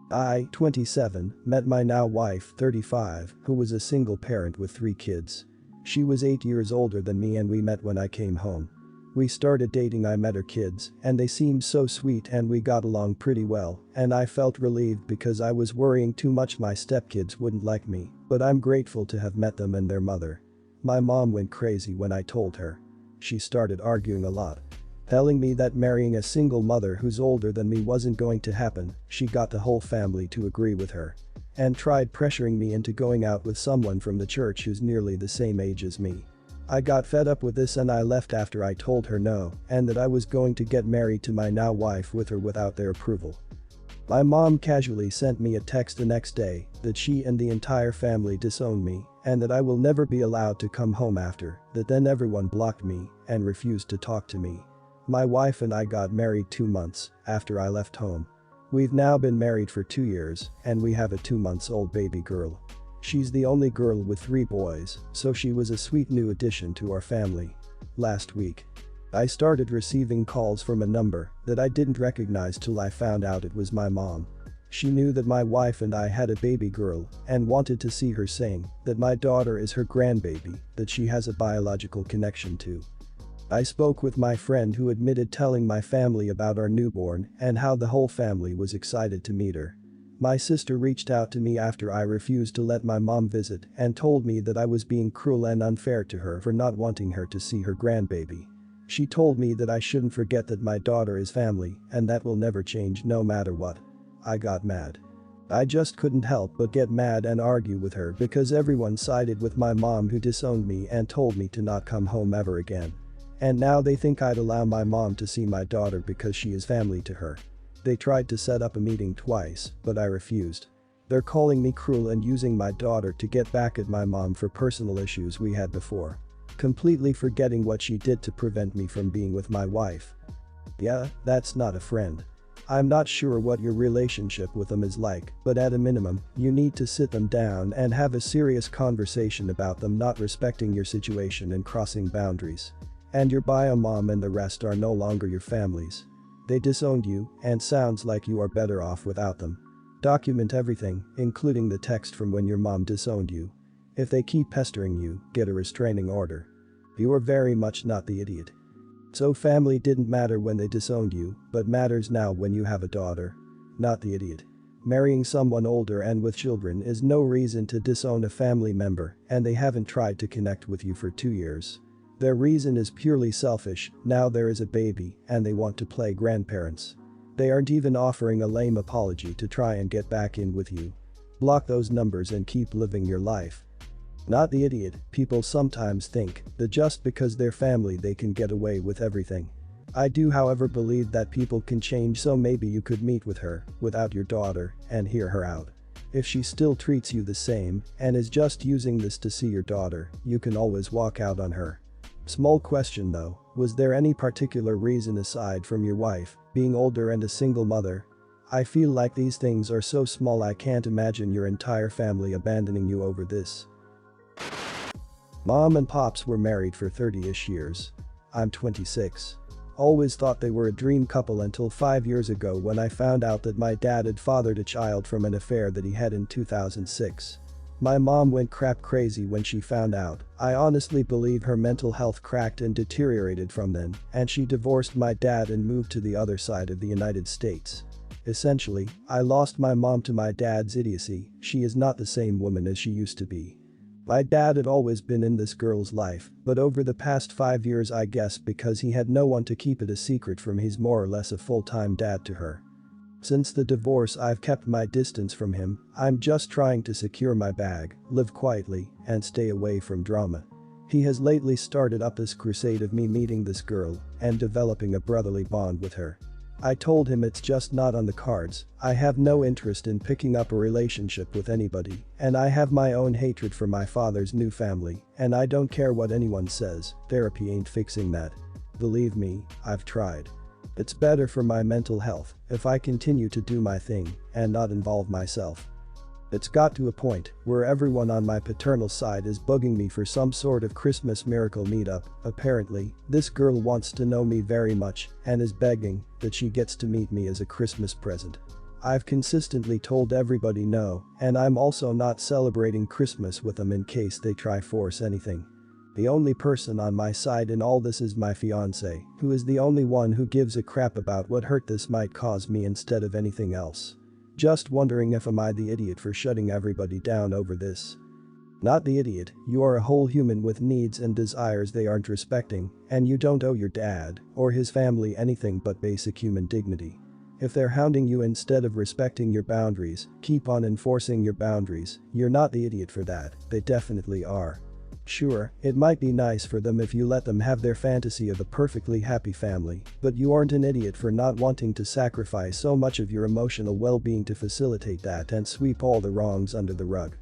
I, 27, met my now wife, 35, who was a single parent with 3 kids. She was 8 years older than me and we met when I came home. We started dating. I met her kids, and they seemed so sweet and we got along pretty well, and I felt relieved because I was worrying too much my stepkids wouldn't like me, but I'm grateful to have met them and their mother. My mom went crazy when I told her. She started arguing a lot, telling me that marrying a single mother who's older than me wasn't going to happen. She got the whole family to agree with her and tried pressuring me into going out with someone from the church who's nearly the same age as me. I got fed up with this and I left after I told her no and that I was going to get married to my now wife with her without their approval. My mom casually sent me a text the next day that she and the entire family disowned me and that I will never be allowed to come home after that. Then everyone blocked me and refused to talk to me. My wife and I got married 2 months after I left home. We've now been married for 2 years and we have a 2-month-old baby girl. She's the only girl with 3 boys, so she was a sweet new addition to our family. Last week, I started receiving calls from a number that I didn't recognize till I found out it was my mom. She knew that my wife and I had a baby girl and wanted to see her, saying that my daughter is her grandbaby that she has a biological connection to. I spoke with my friend who admitted telling my family about our newborn and how the whole family was excited to meet her. My sister reached out to me after I refused to let my mom visit and told me that I was being cruel and unfair to her for not wanting her to see her grandbaby. She told me that I shouldn't forget that my daughter is family and that will never change no matter what. I got mad. I just couldn't help but get mad and argue with her because everyone sided with my mom who disowned me and told me to not come home ever again. And now they think I'd allow my mom to see my daughter because she is family to her. They tried to set up a meeting twice, but I refused. They're calling me cruel and using my daughter to get back at my mom for personal issues we had before, completely forgetting what she did to prevent me from being with my wife. Yeah, that's not a friend. I'm not sure what your relationship with them is like, but at a minimum, you need to sit them down and have a serious conversation about them not respecting your situation and crossing boundaries. And your bio mom and the rest are no longer your families. They disowned you, and sounds like you are better off without them. Document everything, including the text from when your mom disowned you. If they keep pestering you, get a restraining order. You are very much not the idiot. So family didn't matter when they disowned you, but matters now when you have a daughter. Not the idiot. Marrying someone older and with children is no reason to disown a family member, and they haven't tried to connect with you for 2 years. Their reason is purely selfish. Now there is a baby and they want to play grandparents. They aren't even offering a lame apology to try and get back in with you. Block those numbers and keep living your life. Not the idiot. People sometimes think that just because they're family they can get away with everything. I do, however, believe that people can change, so maybe you could meet with her without your daughter and hear her out. If she still treats you the same and is just using this to see your daughter, you can always walk out on her. Small question though, was there any particular reason aside from your wife being older and a single mother? I feel like these things are so small I can't imagine your entire family abandoning you over this. Mom and pops were married for 30-ish years. I'm 26. Always thought they were a dream couple until 5 years ago when I found out that my dad had fathered a child from an affair that he had in 2006. My mom went crap crazy when she found out. I honestly believe her mental health cracked and deteriorated from then, and she divorced my dad and moved to the other side of the United States. Essentially, I lost my mom to my dad's idiocy. She is not the same woman as she used to be. My dad had always been in this girl's life, but over the past 5 years, I guess because he had no one to keep it a secret from, he's more or less a full-time dad to her. Since the divorce, I've kept my distance from him. I'm just trying to secure my bag, live quietly, and stay away from drama. He has lately started up this crusade of me meeting this girl and developing a brotherly bond with her. I told him it's just not on the cards. I have no interest in picking up a relationship with anybody, and I have my own hatred for my father's new family, and I don't care what anyone says. Therapy ain't fixing that. Believe me, I've tried. It's better for my mental health if I continue to do my thing and not involve myself. It's got to a point where everyone on my paternal side is bugging me for some sort of Christmas miracle meetup. Apparently, this girl wants to know me very much and is begging that she gets to meet me as a Christmas present. I've consistently told everybody no, and I'm also not celebrating Christmas with them in case they try force anything. The only person on my side in all this is my fiancé, who is the only one who gives a crap about what hurt this might cause me instead of anything else. Just wondering if am I the idiot for shutting everybody down over this. Not the idiot, you are a whole human with needs and desires they aren't respecting, and you don't owe your dad or his family anything but basic human dignity. If they're hounding you instead of respecting your boundaries, keep on enforcing your boundaries, you're not the idiot for that, they definitely are. Sure, it might be nice for them if you let them have their fantasy of a perfectly happy family, but you aren't an idiot for not wanting to sacrifice so much of your emotional well-being to facilitate that and sweep all the wrongs under the rug.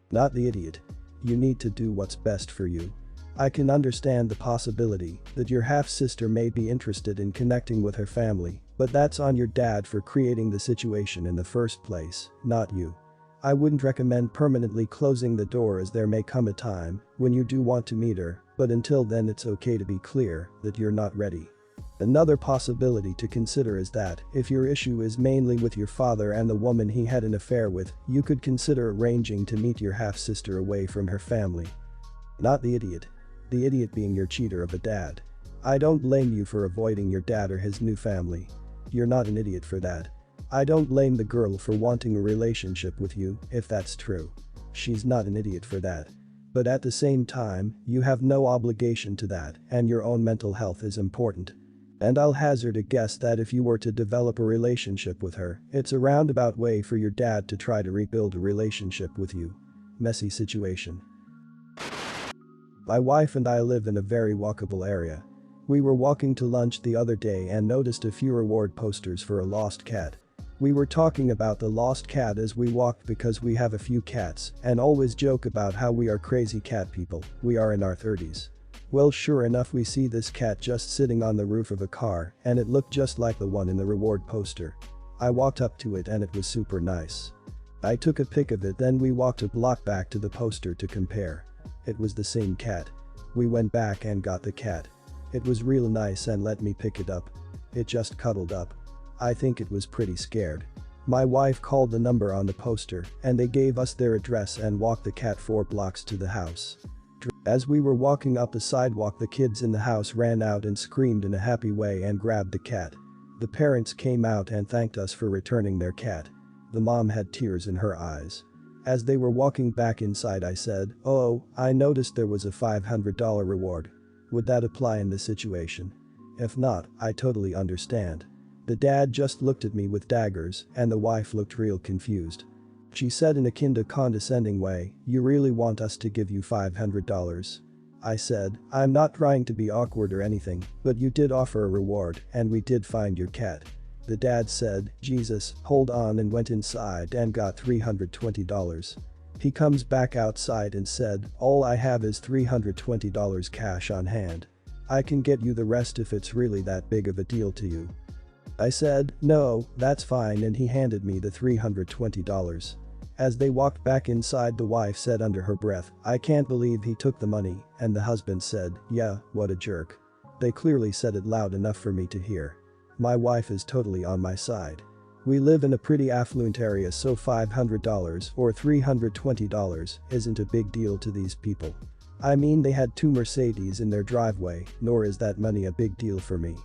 Not the idiot. You need to do what's best for you. I can understand the possibility that your half-sister may be interested in connecting with her family, but that's on your dad for creating the situation in the first place, not you. I wouldn't recommend permanently closing the door as there may come a time when you do want to meet her, but until then it's okay to be clear that you're not ready. Another possibility to consider is that if your issue is mainly with your father and the woman he had an affair with, you could consider arranging to meet your half-sister away from her family. Not the idiot. The idiot being your cheater of a dad. I don't blame you for avoiding your dad or his new family. You're not an idiot for that. I don't blame the girl for wanting a relationship with you, if that's true. She's not an idiot for that. But at the same time, you have no obligation to that, and your own mental health is important. And I'll hazard a guess that if you were to develop a relationship with her, it's a roundabout way for your dad to try to rebuild a relationship with you. Messy situation. My wife and I live in a very walkable area. We were walking to lunch the other day and noticed a few reward posters for a lost cat. We were talking about the lost cat as we walked because we have a few cats and always joke about how we are crazy cat people, we are in our 30s. Well, sure enough we see this cat just sitting on the roof of a car and it looked just like the one in the reward poster. I walked up to it and it was super nice. I took a pic of it, then we walked a block back to the poster to compare. It was the same cat. We went back and got the cat. It was real nice and let me pick it up. It just cuddled up. I think it was pretty scared. My wife called the number on the poster and they gave us their address and walked the cat 4 blocks to the house. As we were walking up the sidewalk, the kids in the house ran out and screamed in a happy way and grabbed the cat. The parents came out and thanked us for returning their cat. The mom had tears in her eyes. As they were walking back inside I said, "Oh, I noticed there was a $500 reward. Would that apply in this situation? If not, I totally understand." The dad just looked at me with daggers and the wife looked real confused. She said in a kinda condescending way, "You really want us to give you $500? I said, "I'm not trying to be awkward or anything, but you did offer a reward and we did find your cat." The dad said, "Jesus, hold on," and went inside and got $320. He comes back outside and said, "All I have is $320 cash on hand. I can get you the rest if it's really that big of a deal to you." I said, "No, that's fine," and he handed me the $320. As they walked back inside, the wife said under her breath, "I can't believe he took the money," and the husband said, "Yeah, what a jerk." They clearly said it loud enough for me to hear. My wife is totally on my side. We live in a pretty affluent area, so $500 or $320 isn't a big deal to these people. I mean, they had 2 Mercedes in their driveway, nor is that money a big deal for me.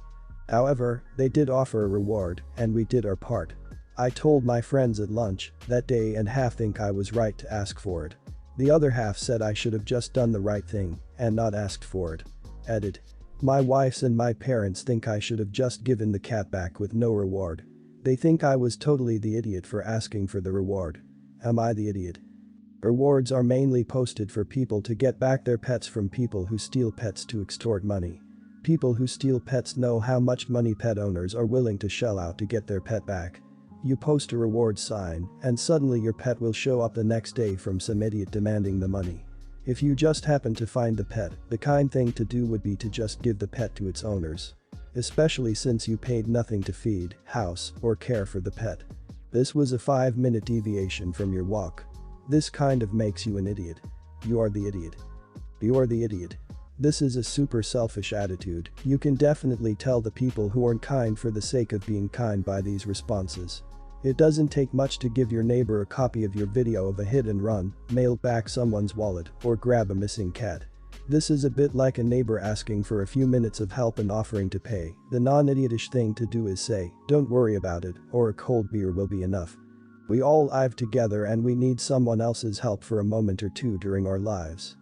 However, they did offer a reward, and we did our part. I told my friends at lunch that day and half think I was right to ask for it. The other half said I should have just done the right thing and not asked for it. Edit. My wife's and my parents think I should have just given the cat back with no reward. They think I was totally the idiot for asking for the reward. Am I the idiot? Rewards are mainly posted for people to get back their pets from people who steal pets to extort money. People who steal pets know how much money pet owners are willing to shell out to get their pet back. You post a reward sign, and suddenly your pet will show up the next day from some idiot demanding the money. If you just happen to find the pet, the kind thing to do would be to just give the pet to its owners. Especially since you paid nothing to feed, house, or care for the pet. This was a 5-minute deviation from your walk. This kind of makes you an idiot. You are the idiot. You're the idiot. This is a super selfish attitude. You can definitely tell the people who aren't kind for the sake of being kind by these responses. It doesn't take much to give your neighbor a copy of your video of a hit and run, mail back someone's wallet, or grab a missing cat. This is a bit like a neighbor asking for a few minutes of help and offering to pay. The non-idiotish thing to do is say, "Don't worry about it," or "A cold beer will be enough." We all live together and we need someone else's help for a moment or two during our lives.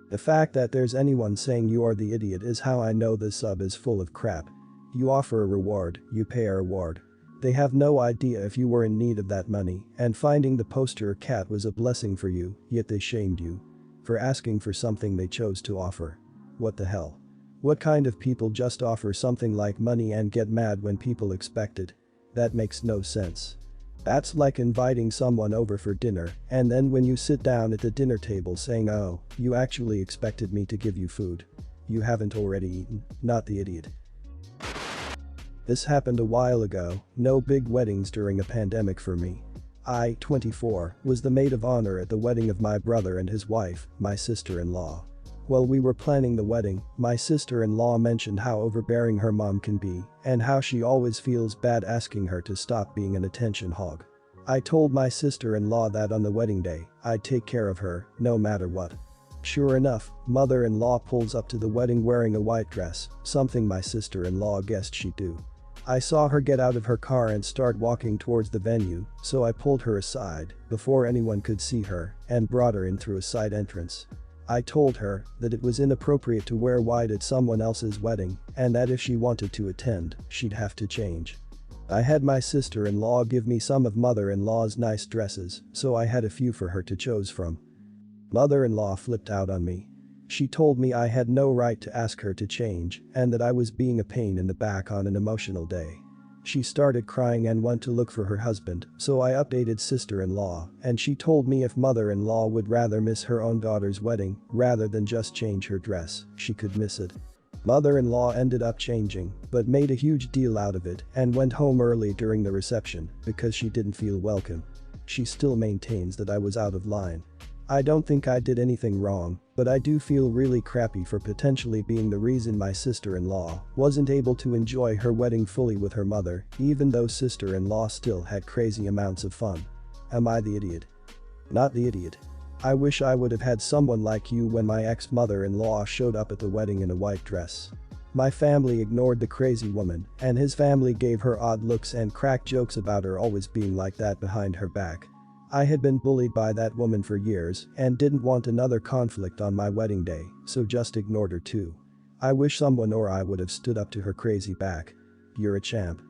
The fact that there's anyone saying you are the idiot is how I know this sub is full of crap. You offer a reward, you pay a reward. They have no idea if you were in need of that money, and finding the poster cat was a blessing for you, yet they shamed you for asking for something they chose to offer. What the hell? What kind of people just offer something like money and get mad when people expect it? That makes no sense. That's like inviting someone over for dinner, and then when you sit down at the dinner table saying, "Oh, you actually expected me to give you food. You haven't already eaten." Not the idiot. This happened a while ago, no big weddings during a pandemic for me. I, 24, was the maid of honor at the wedding of my brother and his wife, my sister-in-law. While we were planning the wedding, my sister-in-law mentioned how overbearing her mom can be and how she always feels bad asking her to stop being an attention hog. I told my sister-in-law that on the wedding day, I'd take care of her, no matter what. Sure enough, mother-in-law pulls up to the wedding wearing a white dress, something my sister-in-law guessed she'd do. I saw her get out of her car and start walking towards the venue, so I pulled her aside before anyone could see her and brought her in through a side entrance. I told her that it was inappropriate to wear white at someone else's wedding and that if she wanted to attend, she'd have to change. I had my sister-in-law give me some of mother-in-law's nice dresses, so I had a few for her to choose from. Mother-in-law flipped out on me. She told me I had no right to ask her to change and that I was being a pain in the back on an emotional day. She started crying and went to look for her husband, so I updated sister-in-law and she told me if mother-in-law would rather miss her own daughter's wedding rather than just change her dress, she could miss it. Mother-in-law ended up changing, but made a huge deal out of it and went home early during the reception because she didn't feel welcome. She still maintains that I was out of line. I don't think I did anything wrong, but I do feel really crappy for potentially being the reason my sister-in-law wasn't able to enjoy her wedding fully with her mother, even though sister-in-law still had crazy amounts of fun. Am I the idiot? Not the idiot. I wish I would have had someone like you when my ex-mother-in-law showed up at the wedding in a white dress. My family ignored the crazy woman, and his family gave her odd looks and cracked jokes about her always being like that behind her back. I had been bullied by that woman for years and didn't want another conflict on my wedding day, so just ignored her too. I wish someone or I would have stood up to her crazy back. You're a champ.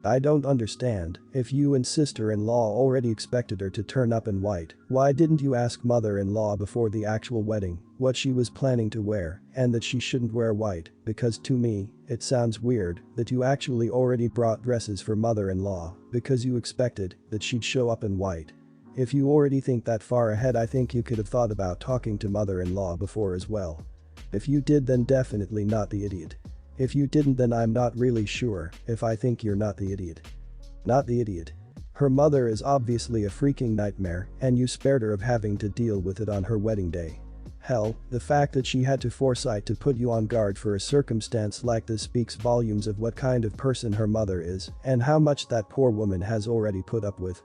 I don't understand, if you and sister-in-law already expected her to turn up in white, why didn't you ask mother-in-law before the actual wedding what she was planning to wear and that she shouldn't wear white, because to me, it sounds weird that you actually already brought dresses for mother-in-law because you expected that she'd show up in white. If you already think that far ahead, I think you could have thought about talking to mother-in-law before as well. If you did, then definitely not the idiot. If you didn't, then I'm not really sure if I think you're not the idiot. Not the idiot. Her mother is obviously a freaking nightmare and you spared her of having to deal with it on her wedding day. Hell, the fact that she had the foresight to put you on guard for a circumstance like this speaks volumes of what kind of person her mother is and how much that poor woman has already put up with.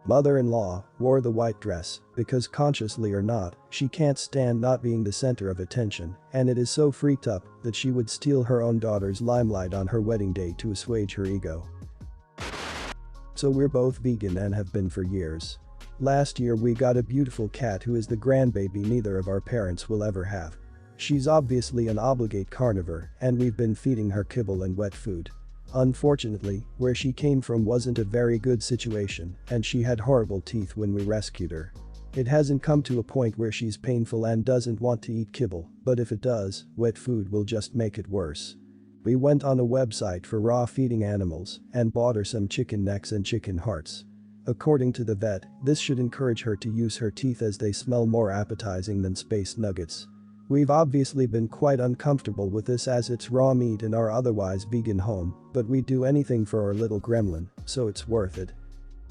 Mother-in-law wore the white dress because, consciously or not, she can't stand not being the center of attention, and it is so freaked up that she would steal her own daughter's limelight on her wedding day to assuage her ego. So we're both vegan and have been for years. Last year we got a beautiful cat who is the grandbaby neither of our parents will ever have. She's obviously an obligate carnivore and we've been feeding her kibble and wet food. Unfortunately, where she came from wasn't a very good situation and she had horrible teeth when we rescued her. It hasn't come to a point where she's painful and doesn't want to eat kibble, but if it does, wet food will just make it worse. We went on a website for raw feeding animals and bought her some chicken necks and chicken hearts. According to the vet, this should encourage her to use her teeth as they smell more appetizing than space nuggets. We've obviously been quite uncomfortable with this as it's raw meat in our otherwise vegan home, but we'd do anything for our little gremlin, so it's worth it.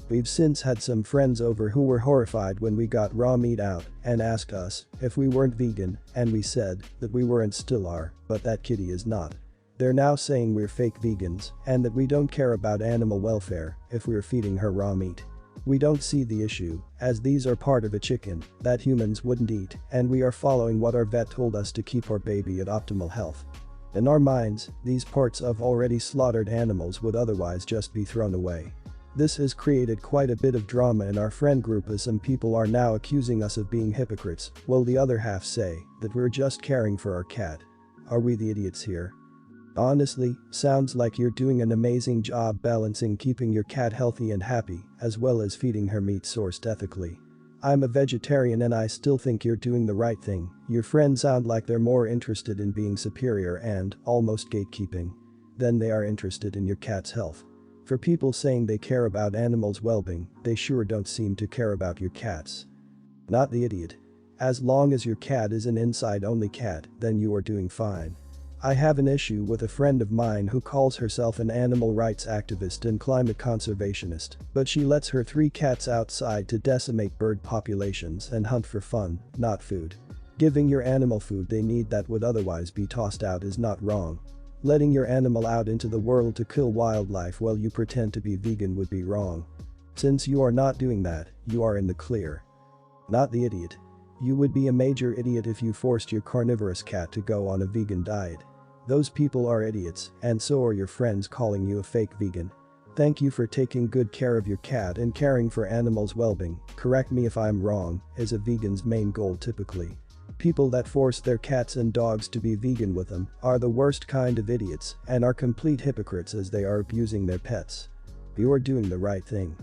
We've since had some friends over who were horrified when we got raw meat out and asked us if we weren't vegan, and we said that we were and still are, but that kitty is not. They're now saying we're fake vegans and that we don't care about animal welfare if we're feeding her raw meat. We don't see the issue, as these are part of a chicken that humans wouldn't eat, and we are following what our vet told us to keep our baby at optimal health. In our minds, these parts of already slaughtered animals would otherwise just be thrown away. This has created quite a bit of drama in our friend group, as some people are now accusing us of being hypocrites, while the other half say that we're just caring for our cat. Are we the idiots here? Honestly, sounds like you're doing an amazing job balancing keeping your cat healthy and happy, as well as feeding her meat sourced ethically. I'm a vegetarian and I still think you're doing the right thing. Your friends sound like they're more interested in being superior and almost gatekeeping than they are interested in your cat's health. For people saying they care about animals' well-being, they sure don't seem to care about your cats. Not the idiot. As long as your cat is an inside-only cat, then you are doing fine. I have an issue with a friend of mine who calls herself an animal rights activist and climate conservationist, but she lets her 3 cats outside to decimate bird populations and hunt for fun, not food. Giving your animal food they need that would otherwise be tossed out is not wrong. Letting your animal out into the world to kill wildlife while you pretend to be vegan would be wrong. Since you are not doing that, you are in the clear. Not the idiot. You would be a major idiot if you forced your carnivorous cat to go on a vegan diet. Those people are idiots, and so are your friends calling you a fake vegan. Thank you for taking good care of your cat and caring for animals' well-being. Correct me if I'm wrong, is a vegan's main goal typically. People that force their cats and dogs to be vegan with them are the worst kind of idiots and are complete hypocrites, as they are abusing their pets. You are doing the right thing.